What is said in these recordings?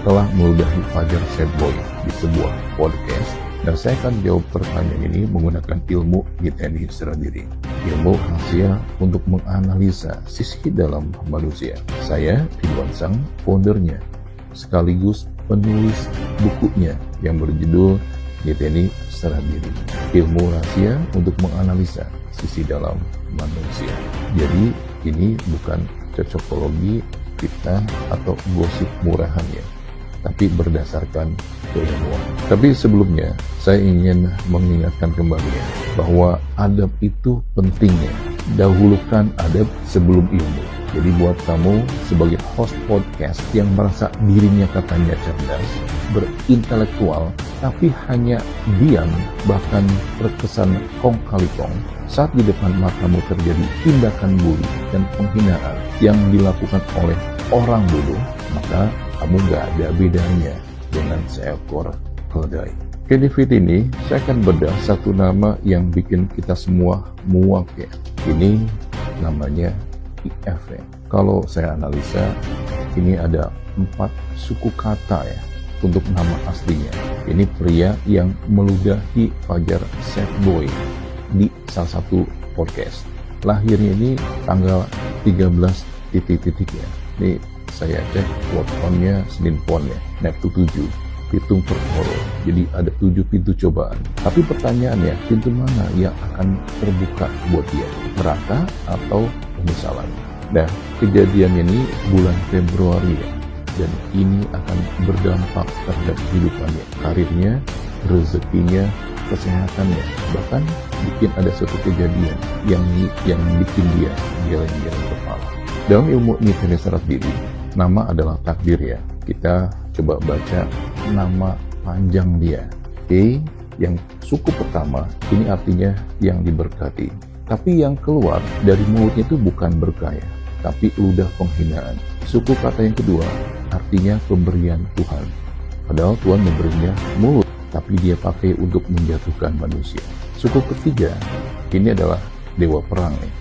telah meludahi Fajar Setboy di sebuah podcast, dan saya akan jawab pertanyaan ini menggunakan ilmu Yiteni sendiri. Ilmu rahasia untuk menganalisa sisi dalam manusia. Saya Ridwan Sang, foundernya, sekaligus penulis bukunya yang berjudul Yiteni sendiri. Ilmu rahasia untuk menganalisa sisi dalam manusia. Jadi ini bukan cocokologi kita atau gosip murahan ya, tapi berdasarkan keilmuan. Tapi sebelumnya saya ingin mengingatkan kembali ya, bahwa adab itu pentingnya. Dahulukan adab sebelum ilmu. Jadi buat kamu sebagai host podcast yang merasa dirinya katanya cerdas, berintelektual, tapi hanya diam, bahkan terkesan kong kali kong, saat di depan matamu terjadi tindakan bully dan penghinaan yang dilakukan oleh orang bodoh, maka kamu gak ada bedanya dengan seekor keledai. Oke, di video ini saya akan bedah satu nama yang bikin kita semua muak ya. Ini namanya IF ya. Kalau saya analisa, ini ada 4 suku kata ya untuk nama aslinya. Ini pria yang meludahi Fajar Setboy di salah satu podcast. Lahirnya ini tanggal 13 titik-titik ya. Ini saya cek word count-nya Senin Pon ya, Neptu 7, hitung per horo. Jadi ada 7 pintu cobaan. Tapi pertanyaannya, pintu mana yang akan terbuka buat dia? Neraka atau penyesalan? Nah, kejadian ini bulan Februari ya, dan ini akan berdampak terhadap kehidupannya, karirnya, rezekinya, kesehatannya, bahkan bikin ada suatu kejadian yang bikin dia geleng-geleng kepala. Dalam ilmu Yiteni sendiri, nama adalah takdir ya. Kita coba baca nama panjang dia. E yang suku pertama, ini artinya yang diberkati. Tapi yang keluar dari mulutnya itu bukan berkah ya, tapi ludah penghinaan. Suku kata yang kedua, artinya pemberian Tuhan. Padahal Tuhan memberinya mulut, tapi dia pakai untuk menjatuhkan manusia. Suku ketiga, ini adalah dewa perang nih.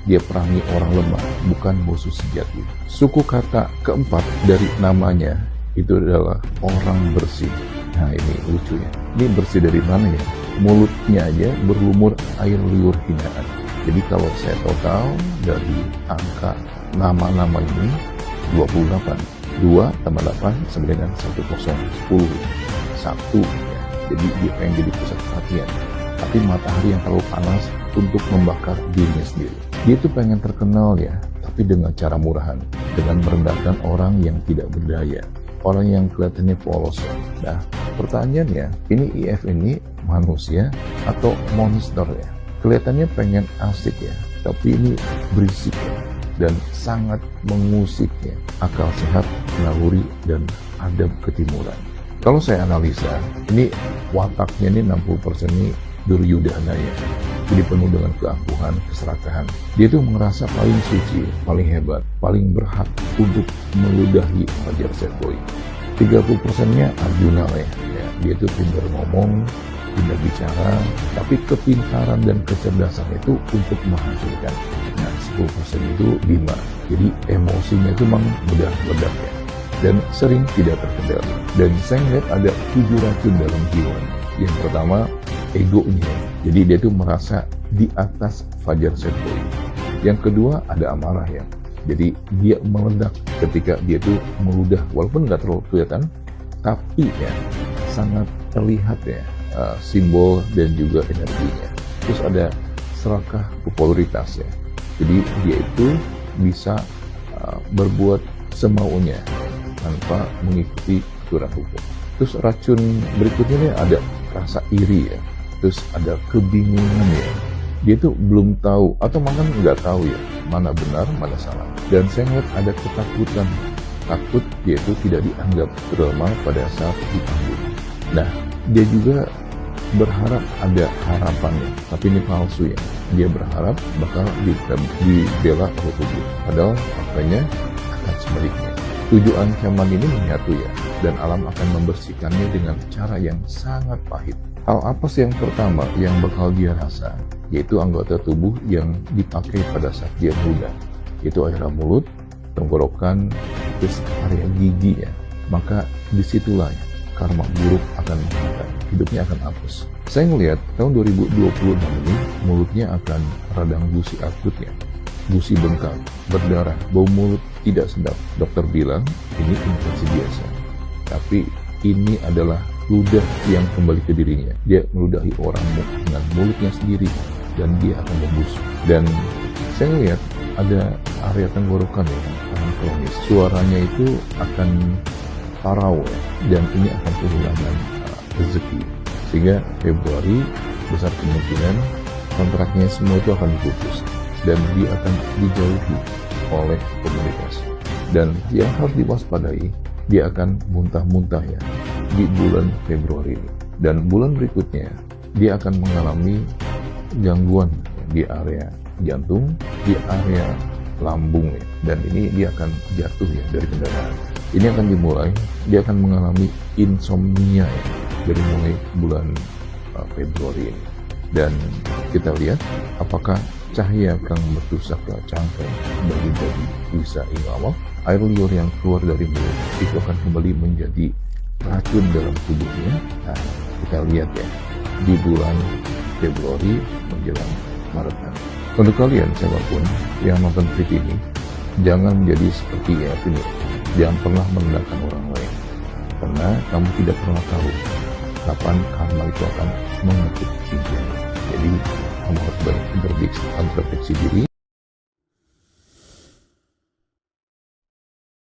Dia perangi orang lemah, bukan musuh sejati. Suku kata keempat dari namanya itu adalah orang bersih. Nah ini lucu ya. Ini bersih dari mana ya? Mulutnya aja berlumur air liur hinaan. Jadi kalau saya total dari angka nama-nama ini 28. 2 tambah 8 sama dengan 10, 10. 1 ya. Jadi dia pengen jadi pusat perhatian. Tapi matahari yang terlalu panas untuk membakar dirinya sendiri. Dia itu pengen terkenal ya, tapi dengan cara murahan, dengan merendahkan orang yang tidak berdaya, orang yang kelihatannya polos ya. Nah, pertanyaannya, ini IF ini manusia atau monster ya? Kelihatannya pengen asik ya, tapi ini berisik ya, dan sangat mengusik ya, akal sehat, naluri, dan adab ketimuran. Kalau saya analisa, ini wataknya ini 60% ini Duryudana ya. Jadi penuh dengan keangkuhan, keserakahan. Dia tuh merasa paling suci, paling hebat, paling berhak untuk meludahi Fajar Setboy. 30%-nya Arjuna ya. Dia tuh pintar ngomong, pintar bicara, tapi kepintaran dan kecerdasan itu untuk menghasilkan. Nah, 10% itu Bima. Jadi emosinya itu memang bedak-bedak ya. Dan sering tidak terkendali. Dan saya lihat ada 7 racun dalam jiwanya. Yang pertama, egonya. Jadi dia tuh merasa di atas Fajar Setboy. Yang kedua, ada amarah ya. Jadi dia meledak ketika dia tuh meludah, walaupun nggak terlalu kelihatan, tapi ya sangat terlihat ya simbol dan juga energinya. Terus ada serakah popularitas ya. Jadi dia itu bisa berbuat semaunya tanpa mengikuti aturan hukum. Terus racun berikutnya nih ada rasa iri ya. Terus ada kebingungan ya. Dia tuh belum tahu atau makan nggak tahu ya mana benar mana salah. Dan saya lihat ada ketakutan, takut dia itu tidak dianggap normal pada saat dipanggil. Nah, dia juga berharap ada harapannya, tapi ini palsu ya. Dia berharap bakal dibela oleh publik, padahal faktanya akan sebaliknya. 7 ancaman ini menyatu ya, dan alam akan membersihkannya dengan cara yang sangat pahit. Hal apa sih yang pertama yang bakal dia rasa? Yaitu anggota tubuh yang dipakai pada saat dia muda, yaitu area mulut, tenggorokan, terus area gigi ya. maka disitulah ya, karma buruk akan datang, hidupnya akan hapus. Saya melihat tahun 2026 ini mulutnya akan radang gusi akutnya, gusi bengkak, berdarah, bau mulut tidak sedap. Dokter bilang ini infeksi biasa, tapi ini adalah ludah yang kembali ke dirinya. Dia meludahi orang dengan mulutnya sendiri dan dia akan membusuk. Dan saya melihat ada area tenggorokan ya, yang kronis. Suaranya itu akan parau ya, dan ini akan kehilangan rezeki. Sehingga Februari besar kemungkinan kontraknya semua itu akan diputus dan dia akan dijauhi oleh komunitas. Dan yang harus diwaspadai, dia akan muntah-muntah ya di bulan Februari ini. Dan bulan berikutnya dia akan mengalami gangguan di area jantung, di area lambung ya. Dan ini dia akan jatuh ya dari kendaraan. Ini akan dimulai, dia akan mengalami insomnia ya dari mulai bulan Februari ini. Dan kita lihat apakah cahaya yang bertusuk ke cangkang bagi-bagi bisa ingawak, air liur yang keluar dari mulut itu akan kembali menjadi racun dalam tubuhnya. Nah, kita lihat ya di bulan Februari menjelang Maret nanti. Untuk kalian siapapun yang nonton video ini, jangan menjadi seperti Evin. Jangan pernah merendahkan orang lain, karena kamu tidak pernah tahu kapan karma itu akan mengetuk pintunya. Jadi kamu harus berintrospeksi diri